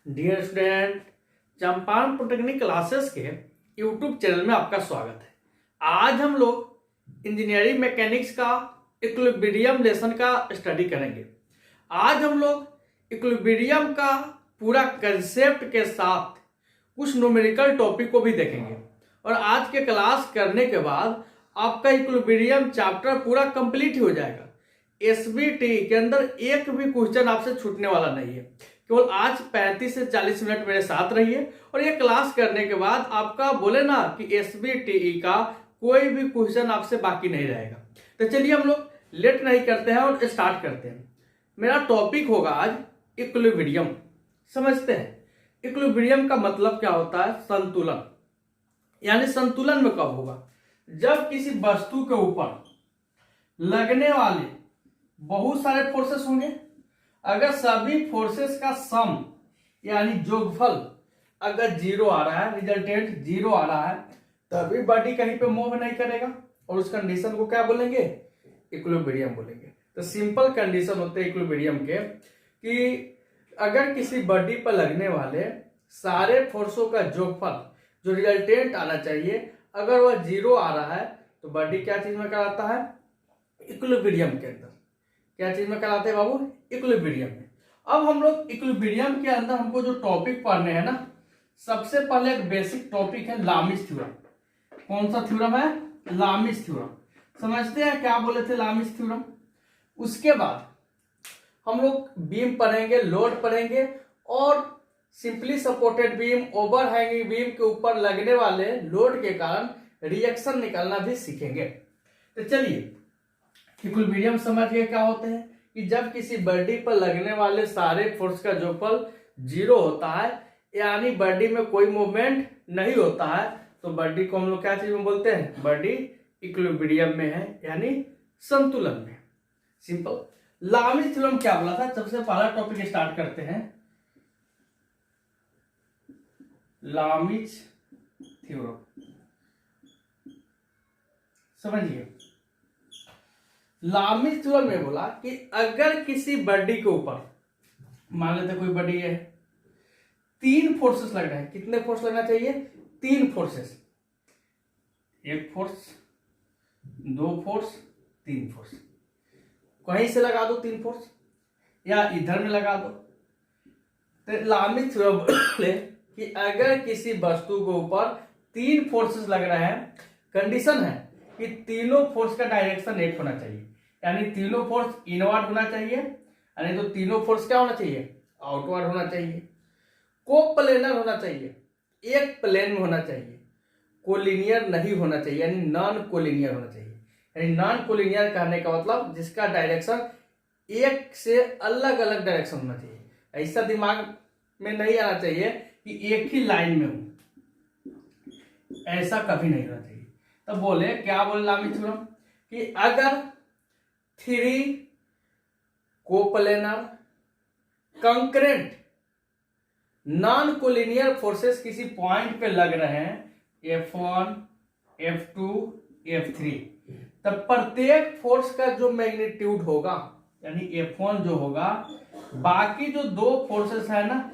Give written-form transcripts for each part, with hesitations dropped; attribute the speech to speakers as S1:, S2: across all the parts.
S1: Dear student, Champaran polytechnic classes के YouTube channel में आपका स्वागत है। आज हम लोग इंजीनियरिंग मैकेनिक्स का इक्विलिब्रियम लेसन का स्टडी करेंगे। आज हम लोग इक्विलिब्रियम का पूरा कंसेप्ट के साथ कुछ न्यूमेरिकल टॉपिक को भी देखेंगे और आज के क्लास करने के बाद आपका इक्विलिब्रियम चैप्टर पूरा कंप्लीट हो जाएगा। एसबीटी के अंदर एक भी क्वेश्चन आपसे छूटने वाला नहीं है। केवल आज 35 से 40 मिनट मेरे साथ रहिए और ये क्लास करने के बाद आपका बोले ना कि एसबीटी का कोई भी क्वेश्चन आपसे बाकी नहीं रहेगा। तो चलिए हम लोग लेट नहीं करते हैं और स्टार्ट करते हैं। मेरा टॉपिक होगा आज इक्विलिब्रियम। समझते हैं इक्विलिब्रियम का मतलब क्या होता है? संतुलन। यानी संतुलन में कब होगा? जब किसी वस्तु के ऊपर लगने वाले बहुत सारे फोर्सेस होंगे। अगर सभी फोर्सेस का सम यानी जोगफल अगर जीरो आ रहा है, रिजल्टेंट जीरो आ रहा है, तभी बॉडी कहीं पे मूव नहीं करेगा और उस कंडीशन को क्या बोलेंगे? इक्विलिब्रियम बोलेंगे। तो सिंपल कंडीशन होते हैं इक्विलिब्रियम के कि अगर किसी बॉडी पर लगने वाले सारे फोर्सों का जोगफल जो रिजल्टेंट आना चाहिए अगर वह जीरो आ रहा है तो बॉडी क्या चीज में कहलाता है? इक्विलिब्रियम के अंदर। क्या चीज में कहलाते हैं बाबू? इक्विलिब्रियम में। अब हम लोग इक्विलिब्रियम के अंदर हमको जो टॉपिक पढ़ने हैं ना, सबसे पहले एक बेसिक टॉपिक है लामिस थ्योरम। कौन सा थ्योरम है? लामिस थ्योरम। समझते हैं क्या बोले थे लामिस थ्योरम? उसके बाद हम लोग बीम पढ़ेंगे, लोड पढ़ेंगे और simply supported beam, over hanging beam के ऊपर लगने वाले लोड के कारण रिएक्शन निकालना भी सीखेंगे। तो चलिए इक्विलिब्रियम समझ गए क्या होते हैं कि जब किसी बॉडी पर लगने वाले सारे फोर्स का जोगफल जीरो होता है यानी बॉडी में कोई मूवमेंट नहीं होता है तो बॉडी को हम लोग क्या चीज में बोलते हैं? बॉडी इक्विलिब्रियम में है यानी संतुलन में। सिंपल। लामिस थ्योरम क्या बोला था? सबसे पहला टॉपिक स्टार्ट करते हैं। लामिस थ्योरम समझिए। लामिस थ्योरम में बोला कि अगर किसी बॉडी के ऊपर मान लेते कोई बॉडी है, तीन फोर्सेस लग रहे हैं। कितने फोर्स लगना चाहिए? तीन फोर्सेस। एक फोर्स, दो फोर्स, तीन फोर्स। कहीं से लगा दो तीन फोर्स या इधर में लगा दो। तो लामिस थ्योरम बोले कि अगर किसी वस्तु के ऊपर तीन फोर्सेस लग रहे हैं, कंडीशन है कि तीनों फोर्स का डायरेक्शन एक होना चाहिए। यानी तीनों फोर्स इनवर्ड होना चाहिए यानी तो तीनों फोर्स क्या होना चाहिए? आउटवर्ड होना चाहिए। कोप्लेनर होना चाहिए, एक प्लेन में होना चाहिए। कोलिनियर नहीं होना चाहिए यानी नॉन कोलिनियर होना चाहिए। यानी नॉन कोलिनियर कहने का मतलब जिसका डायरेक्शन एक से अलग अलग डायरेक्शन होना चाहिए। ऐसा दिमाग में नहीं आना चाहिए कि एक ही लाइन में हो, ऐसा कभी नहीं होना चाहिए। तो बोले क्या बोले लामिस थ्योरम कि अगर three coplanar concurrent non collinear forces किसी पॉइंट पे लग रहे हैं F1, F2, F3, तब प्रत्येक फोर्स का जो मैग्नीट्यूड होगा यानी F1 जो होगा, बाकी जो दो फोर्सेस है ना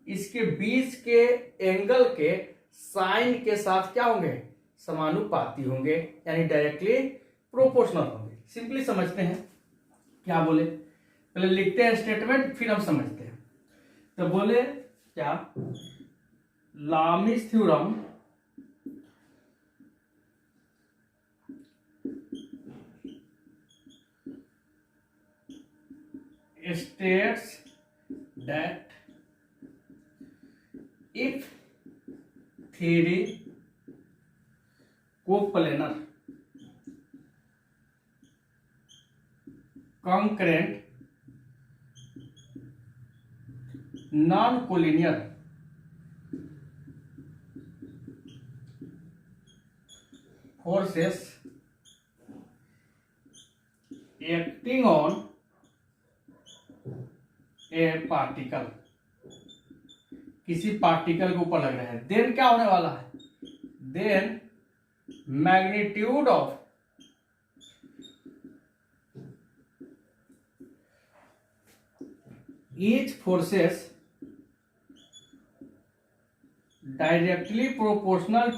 S1: इसके बीच के एंगल के साइन के साथ क्या होंगे? समानुपाती होंगे यानी डायरेक्टली प्रोपोर्शनल होंगे। सिंपली समझते हैं क्या बोले। पहले लिखते हैं स्टेटमेंट फिर हम समझते हैं। तो बोले क्या? लामिस theorem states that if three coplanar concurrent non-collinear forces acting on a particle, किसी पार्टिकल के ऊपर लग रहे हैं, देन क्या होने वाला है? Then magnitude of each forces directly proportional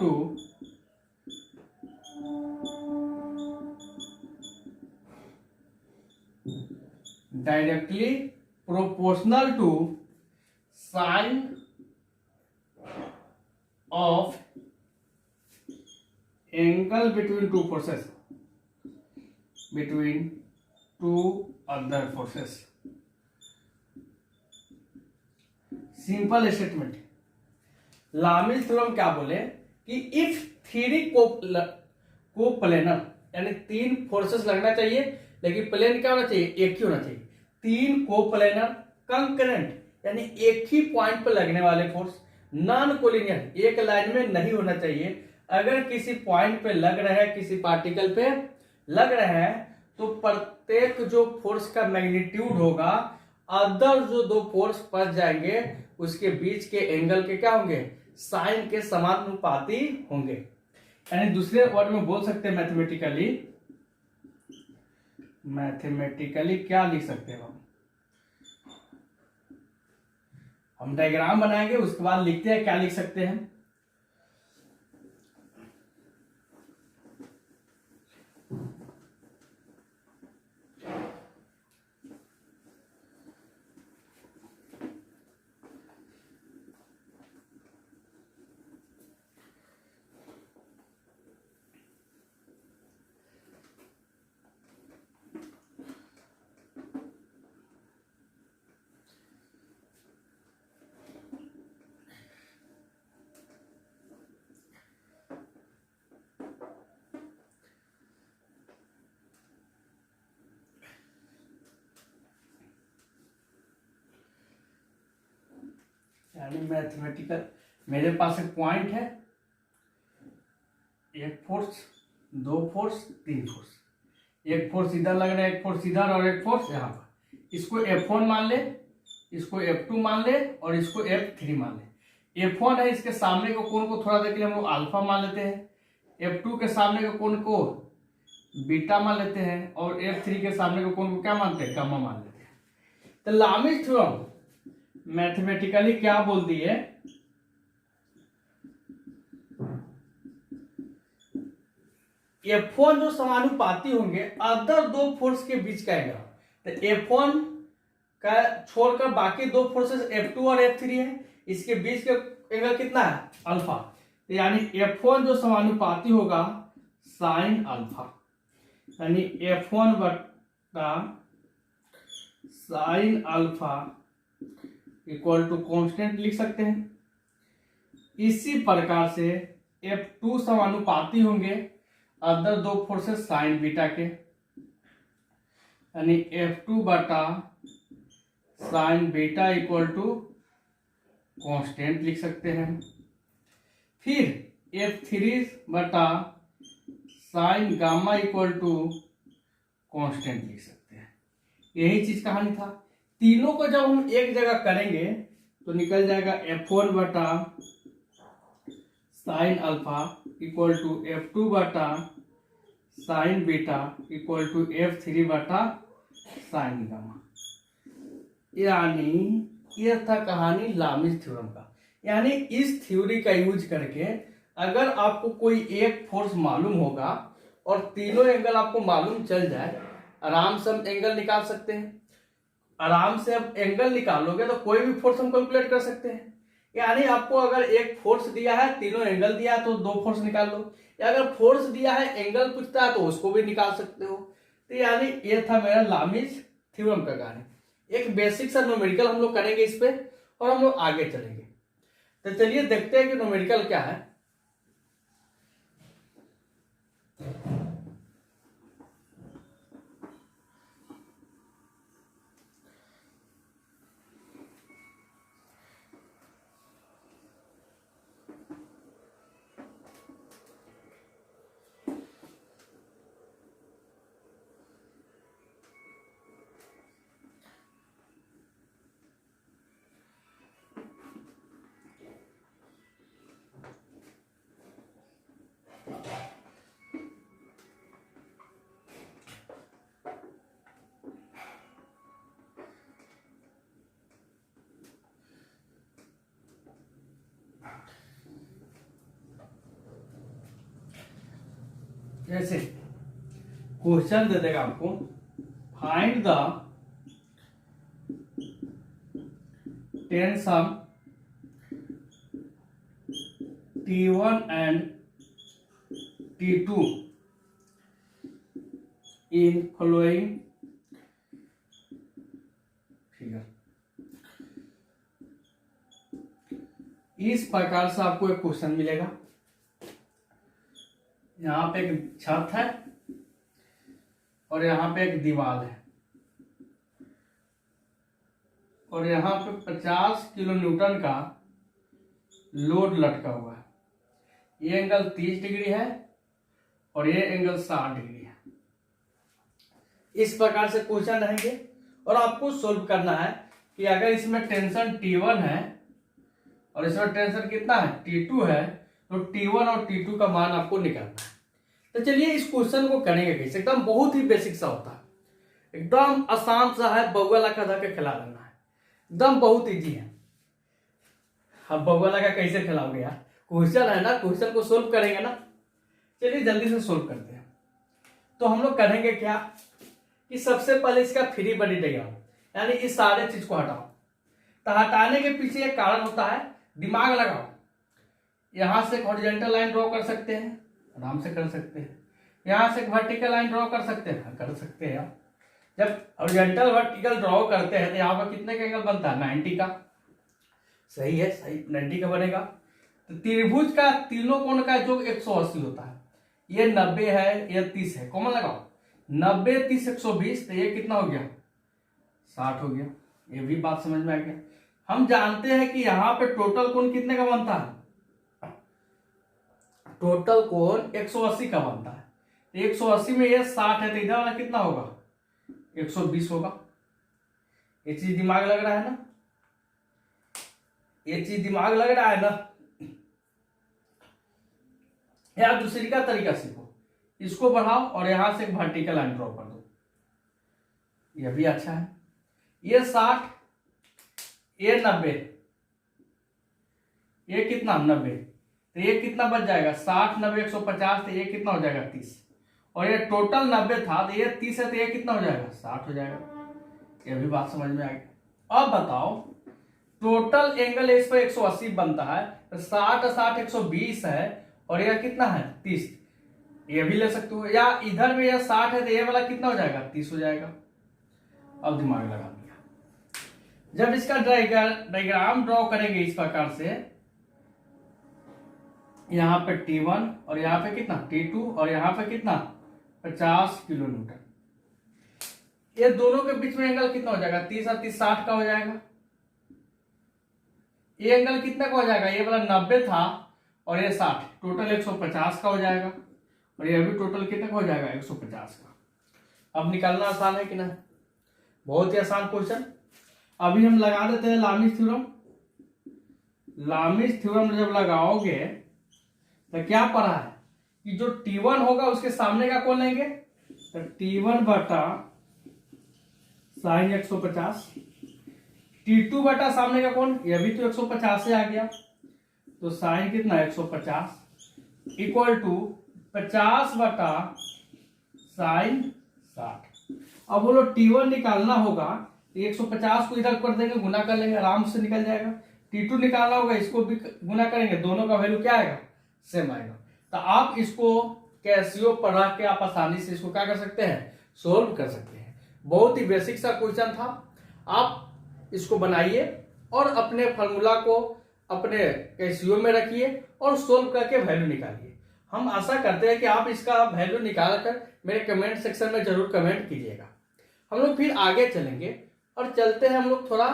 S1: to sine of angle between two forces, between two other forces. Simple statement. Lami's theorem क्या बोले कि इफ थ्री कोप्लेनर यानी तीन फोर्सेस लगना चाहिए, लेकिन प्लेन क्या होना चाहिए, एक ही होना चाहिए। तीन कोप्लेनर कंकरेंट यानी एक ही पॉइंट पर लगने वाले फोर्स, नॉन कोलिनियर एक लाइन में नहीं होना चाहिए। अगर किसी पॉइंट पे लग रहा है, किसी पार्टिकल पे लग रहा है, तो प्रत्येक जो फोर्स का मैग्नीट्यूड होगा, अदर जो दो फोर्स फंस जाएंगे उसके बीच के एंगल के क्या होंगे, साइन के समानुपाती होंगे। यानी दूसरे वर्ड में बोल सकते हैं मैथमेटिकली क्या लिख सकते हैं हम डायग्राम बनाएंगे, उसके बाद लिखते हैं क्या लिख सकते हैं। यानी मैथमेटिकल, मेरे पास एक पॉइंट है, एक फोर्स, दो फोर्स, तीन फोर्स, एक फोर्स इधर लग रहा है, एक फोर्स इधर और एक फोर्स यहाँ पर। इसको F1 मान ले, इसको F2 मान ले और इसको F3 मान ले। F1 है, इसके सामने के कोण को थोड़ा देर के लिए हम लोग अल्फा मान लेते हैं। F2 के सामने के कोण को बीटा मान लेते हैं और F3 के सामने के कोण को क्या मानते हैं, गामा मान लेते हैं। तो लामिस थ्योरम मैथमेटिकली क्या बोलती है, F1 जो समानुपाती होंगे अदर दो फोर्स के बीच का एंगल, तो F1 का छोड़कर बाकी दो फोर्सेस F2 और F3 है, इसके बीच का एंगल कितना है, अल्फा। तो यानी F1 जो समानुपाती होगा साइन अल्फा, यानी F1 बटा sine alpha equal to constant लिख सकते हैं। इसी प्रकार से F2 समानुपाती होंगे अदर दो फोर्सेस साइन बीटा के, यानी F2 बटा sine beta equal to constant लिख सकते हैं। फिर F3 बटा sine gamma equal to constant लिख सकते हैं। यही चीज कहानी था। तीनों को जब हम एक जगह करेंगे तो निकल जाएगा F1 बटा sine alpha equal to F2 बटा sine beta equal to F3 बटा साइन गामा। यानी यह था कहानी लामिस थ्योरम का। यानी इस थ्योरी का यूज करके अगर आपको कोई एक फोर्स मालूम होगा और तीनों एंगल आपको मालूम चल जाए, आराम से हम एंगल निकाल सकते हैं। आराम से अब एंगल निकालोगे तो कोई भी फोर्स हम कैलकुलेट कर सकते हैं। यानी आपको अगर एक फोर्स दिया है, तीनों एंगल दिया है, तो दो फोर्स निकाल लो, या अगर फोर्स दिया है एंगल पूछता है तो उसको भी निकाल सकते हो। तो यानी ये था मेरा लामिस थ्योरम का कहानी। एक बेसिक सा न्यूमेरिकल हम लोग करेंगे इस पे और हम लोग आगे चलेंगे। तो चलिए देखते हैं कि न्यूमेरिकल क्या है। जैसे क्वेश्चन दे देगा आपको, find the tension T1 and T2 in following figure. इस प्रकार से आपको एक क्वेश्चन मिलेगा। यहां पे एक छत है और यहां पे एक दीवार है और यहां पे 50 किलो न्यूटन का लोड लटका हुआ है। ये एंगल 30 डिग्री है और ये एंगल 60 डिग्री है। इस प्रकार से क्वेश्चन रहेंगे और आपको सोल्व करना है कि अगर इसमें टेंशन T1 है और इसमें टेंशन कितना है T2 है, तो T1 और T2 का मान आपको निकालना है। तो चलिए इस क्वेश्चन को करेंगे कैसे। एकदम बहुत ही बेसिक सा होता है, एकदम आसान सा है, बउआ लगा धा के खिला देना है, एकदम बहुत इजी है। अब बउआ लगा कैसे खिलाओगे यार, क्वेश्चन है ना, क्वेश्चन को सोल्व करेंगे ना। चलिए जल्दी से सोल्व करते हैं। तो हम लोग करेंगे क्या कि सबसे पहले इसका फ्री बॉडी डायग्राम, यानी इस सारे चीज को हटाओ। तो हटाने के पीछे एक कारण होता है, दिमाग लगाओ। यहां से एक हॉरिजॉन्टल लाइन ड्रॉ कर सकते हैं, आराम से कर सकते हैं। यहां से एक वर्टिकल लाइन ड्रॉ कर सकते हैं, कर सकते हैं। जब हॉरिजॉन्टल वर्टिकल ड्रॉ करते हैं तो यहाँ पर कितने का एंगल बनता है 90 का। सही है, सही 90 का बनेगा। तो त्रिभुज का तीनों कोण का योग 180 होता है। ये 90 है, ये 30 है, कॉमन लगाओ। 90 30 120, तो ये कितना हो गया 60 हो गया। ये भी बात समझ में आ गया। हम जानते हैं कि यहाँ पे टोटल कोण कितने का बनता है, टोटल कोण 180 का बनता है। 180 में ये 60 है, तो इधर वाला कितना होगा 120 होगा। ये चीज दिमाग लग रहा है ना, ये चीज दिमाग लग रहा है ना। या दूसरी का तरीका सीखो, इसको बढ़ाओ और यहां से एक वर्टिकल लाइन ड्रॉ कर दो, यह भी अच्छा है। ये 60, ये 90, ये कितना 90, तो ये कितना बच जाएगा 60 90 150, तो ये कितना हो जाएगा 30। और ये टोटल 90 था, तो ये 30 है, तो ये कितना हो जाएगा 60 हो जाएगा। ये भी बात समझ में आ गई। अब बताओ टोटल एंगल इस पर 180 बनता है, तो 60 60 120 है और यह कितना है 30। ये भी ले सकते हो, या इधर में यह 60 है तो ये वाला कितना हो जाएगा 30 हो जाएगा। अब दिमाग लगा दिया। जब इसका डायग्राम ड्रॉ करेंगे इस प्रकार से, यहां पे T1 और यहां पे कितना T2 और यहां पे कितना 50 किलो न्यूटन, ये दोनों के बीच में एंगल कितना हो जाएगा 30 और 30 60 का हो जाएगा। ये एंगल कितना का हो जाएगा, ये वाला 90 था और ये 60, टोटल 150 का हो जाएगा। और ये भी टोटल कितना का हो जाएगा 150 का। अब निकालना आसान है कि ना, बहुत ही आसान क्वेश्चन। अभी हम लगा देते हैं लामिस थ्योरम। लामिस थ्योरम जब लगाओगे तो क्या पढ़ा है कि जो T1 होगा उसके सामने का कोण लेंगे, तो T1 बटा साइन 150, T2 बटा सामने का कोण, यह भी तो 150 से आ गया, तो साइन कितना 150 इक्वल टू 50 बटा साइन 60। अब बोलो T1 निकालना होगा, 150 को इधर कर देंगे, गुना कर लेंगे, आराम से निकल जाएगा। T2 निकालना होगा, इसको भी गुना करेंगे, दोनों का वैल्यू क्या आएगा सेम आएगा। तो आप इसको कैसियो पढ़ा के आप आसानी से इसको क्या कर सकते हैं सोल्व कर सकते हैं। बहुत ही बेसिक सा क्वेश्चन था। आप इसको बनाइए और अपने फॉर्मूला को अपने कैसियो में रखिए और सोल्व करके वैल्यू निकालिए। हम आशा करते हैं कि आप इसका वैल्यू निकाल कर मेरे कमेंट सेक्शन में जरूर कमेंट कीजिएगा। हम लोग फिर आगे चलेंगे और चलते हैं हम लोग थोड़ा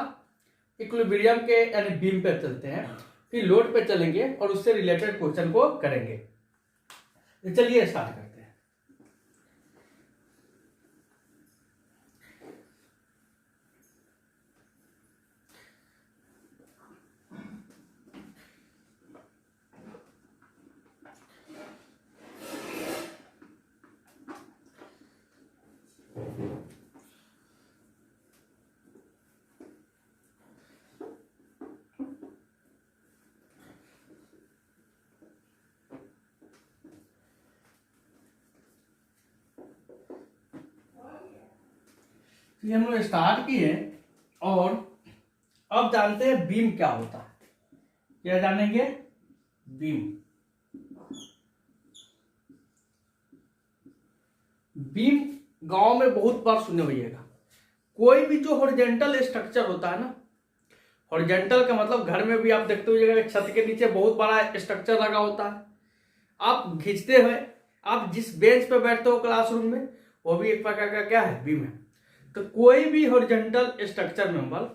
S1: इक्विलिब्रियम के यानी बीम पे चलते हैं, फिर लोड पे चलेंगे और उससे रिलेटेड क्वेश्चन को करेंगे। तो चलिए स्टार्ट करते हैं। ये हम लोग स्टार्ट किए और अब जानते हैं बीम क्या होता है। क्या जानेंगे? बीम। बीम गांव में बहुत बार सुने होइएगा। कोई भी जो हॉरिजॉन्टल स्ट्रक्चर होता है ना, हॉरिजॉन्टल का मतलब घर में भी आप देखते होइएगा छत के नीचे बहुत बड़ा स्ट्रक्चर लगा होता है। आप खींचते हुए आप जिस बेंच पे बैठते हो क्लासरूम में, वो भी एक प्रकार का क्या है? बीम है। तो कोई भी हॉरिजॉन्टल स्ट्रक्चर मेंबर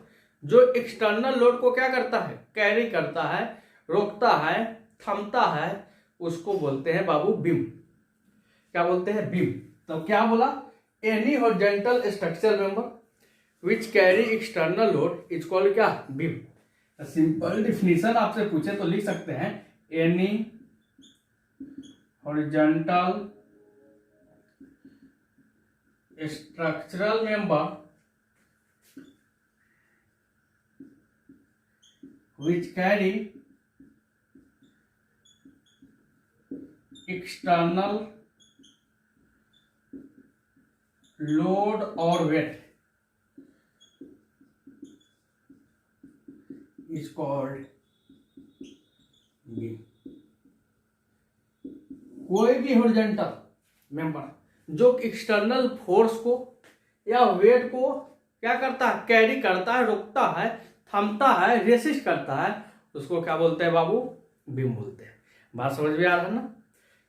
S1: जो एक्सटर्नल लोड को क्या करता है? कैरी करता है, रोकता है, थमता है, उसको बोलते हैं बाबू बीम। क्या बोलते हैं? बीम। तो क्या बोला? Any horizontal structure member which carry external load is called क्या? बीम। सिंपल डिफिनीशन आपसे पूछे तो लिख सकते हैं any horizontal structural member which carry external load or weight is called beam। कोई भी हॉरिजॉन्टल मेंबर जो एक्सटर्नल फोर्स को या वेट को क्या करता है? कैरी करता है, रोकता है, थमता है, रेसिस्ट करता है, उसको क्या बोलते हैं बाबू? बीम बोलते हैं। बात समझ में आ रहा है ना?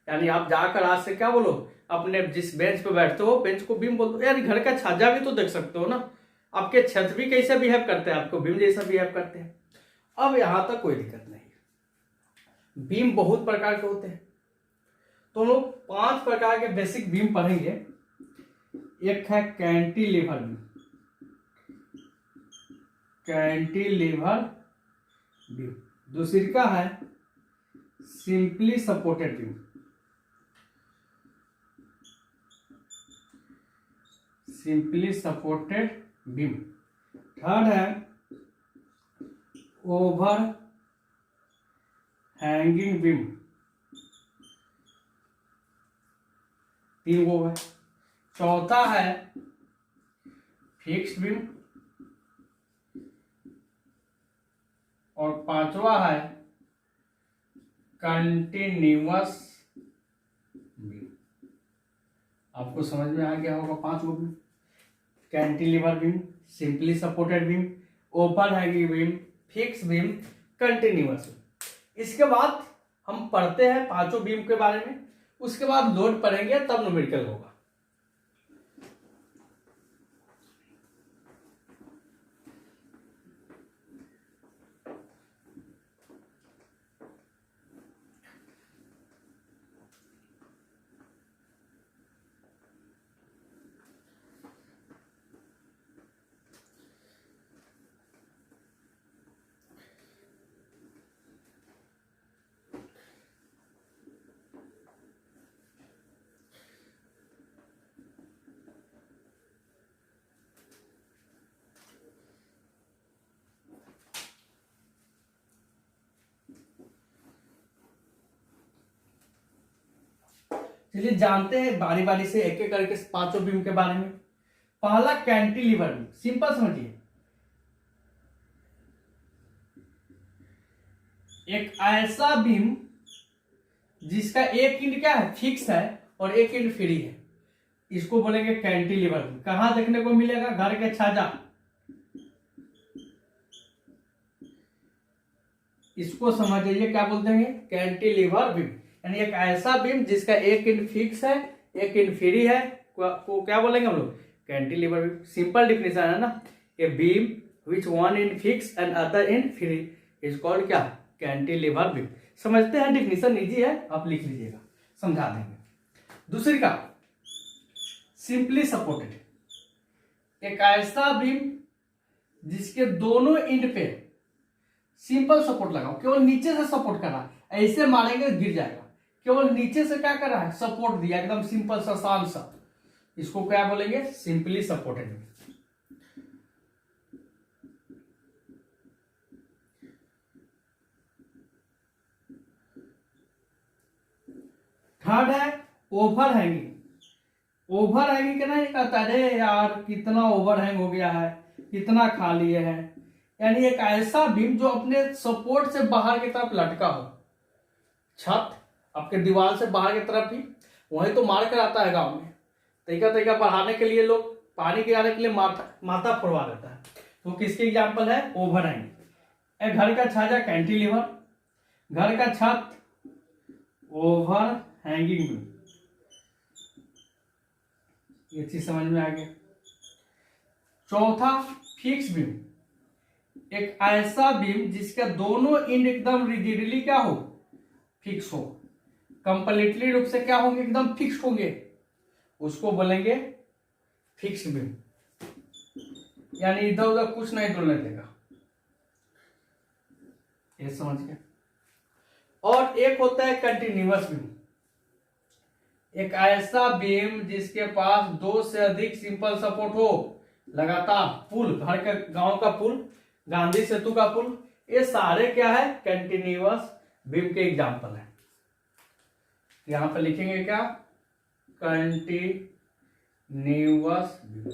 S1: यानी आप जाकर आज से क्या बोलो, अपने जिस बेंच पे बैठते हो बेंच को बीम बोलते हो। यार घर का छाजा भी तो देख सकते हो ना, आपके छत भी कैसे बिहेव करते हैं? आपको बीम जैसा बिहेव करते हैं। अब यहां तक कोई दिक्कत नहीं। बीम बहुत प्रकार के होते हैं, तो हम लोग 5 प्रकार के बेसिक बीम पढ़ेंगे। एक है कैंटिलीवर बीम। Cantilever beam. दूसरी का है simply supported beam. Simply supported beam. Third है ओवर हैंगिंग बीम। 3 वो है। चौथा है फिक्स्ड बीम और 5वां है कंटिन्यूअस बीम। आपको समझ में आ गया होगा 5 वो beam. Cantilever beam, simply supported beam, over hanging beam, fix beam, continuous beam. इसके बाद हम पढ़ते हैं 5 बीम के बारे में, उसके बाद लोड पढ़ेंगे तब न्यूमेरिकल होगा। चलिए जानते हैं बारी बारी से एक एक करके 5 बीम के बारे में। पहला कैंटिलीवर बीम, सिंपल समझिए। एक ऐसा बीम जिसका एक एंड क्या है? फिक्स है और एक एंड फ्री है, इसको बोलेंगे कैंटिलीवर बीम। कहां देखने को मिलेगा? घर के छाजा। इसको समझिए क्या बोलते हैं? Cantilever beam. यानी एक ऐसा बीम जिसका एक एंड फिक्स है, एक एंड फ्री है, को क्या बोलेंगे हम लोग? Cantilever beam. सिंपल डिफिनेशन है ना, a beam which one end fix and other end free is called क्या? Cantilever beam. समझते हैं, डिफिनेशन इजी है, आप लिख लीजिएगा, समझा देंगे। दूसरी का सिंपली सपोर्टेड, एक ऐसा बीम जिसके दोनों एंड पे सिंपल सपोर्ट लगाओ, केवल नीचे से सपोर्ट कर रहा है, ऐसे मारेंगे गिर जाएगा, केवल नीचे से क्या कर रहा है? सपोर्ट दिया, एकदम सिंपल सा शांत सा, इसको क्या बोलेंगे? Simply supported. थर्ड है ओवर हैंगिंग। ओवर हैंग कहना नहीं कहता, अरे यार कितना ओवर हैंग हो गया है, कितना खा लिए हैं। यानी एक ऐसा बीम जो अपने सपोर्ट से बाहर की तरफ लटका हो, छत आपके दीवार से बाहर की तरफ ही, वही तो मार कर आता है गांव में। तरीका तरीका बढ़ाने के लिए लोग पानी गिराने के लिए माथा फोड़वा देता है। तो किसके एग्जाम्पल है? Over hang. घर का छाजा कैंटिलीवर, घर का छत ओवर हैंगिंग बीम। ये चीज समझ में आ गया। चौथा फिक्स बीम, एक ऐसा बीम जिसके दोनों एंड एकदम रिजिडली क्या हो? फिक्स हो, कंप्लीटली रूप से क्या होंगे? एकदम फिक्स होंगे, उसको बोलेंगे फिक्स बीम। यानी इधर उधर कुछ नहीं डोलने देगा। ये समझ गए। और एक होता है कंटिन्यूअस बीम, एक ऐसा बीम जिसके पास दो से अधिक सिंपल सपोर्ट हो, लगातार। पुल, घर का गांव का पुल, गांधी सेतु का पुल, ये सारे क्या है? कंटिन्यूअस बीम के एग्जाम्पल है। यहां पर लिखेंगे क्या? Continuous beam.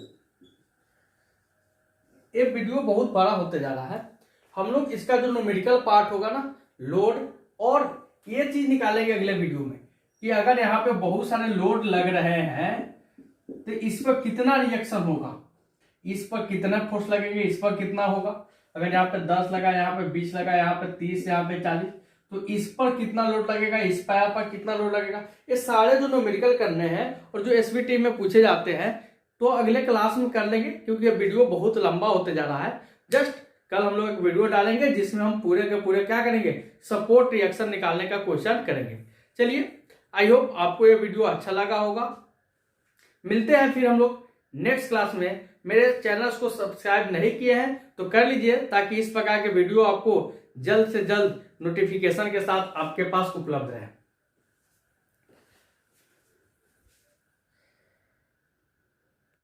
S1: ये वीडियो बहुत बड़ा होते जा रहा है, हम लोग इसका जो न्यूमेरिकल पार्ट होगा ना, लोड, और ये चीज निकालेंगे अगले वीडियो में कि अगर यहाँ पे बहुत सारे लोड लग रहे हैं तो इस पर कितना रिएक्शन होगा, इस पर कितना फोर्स लगेंगे, इस पर कितना होगा। अगर यहाँ पे 10 लगा, यहाँ पे 20 लगा, यहाँ पे 30, यहाँ पे 40, तो इस पर कितना लोड लगेगा, इस पैर पर कितना लोड लगेगा। ये सारे जो न्यूमेरिकल करने हैं और जो एसवीटी में पूछे जाते हैं, तो अगले क्लास में कर लेंगे, क्योंकि ये वीडियो बहुत लंबा होते जा रहा है। जस्ट कल हम लोग एक वीडियो डालेंगे जिसमें हम पूरे के पूरे क्या करेंगे? सपोर्ट रिएक्शन निकालने का क्वेश्चन करेंगे। चलिए, आई होप आपको ये वीडियो अच्छा लगा होगा। मिलते हैं फिर हम लोग नेक्स्ट क्लास में। मेरे चैनल्स को सब्सक्राइब नहीं किए हैं तो कर लीजिए, ताकि इस प्रकार के वीडियो आपको जल्द से जल्द नोटिफिकेशन के साथ आपके पास उपलब्ध रहे।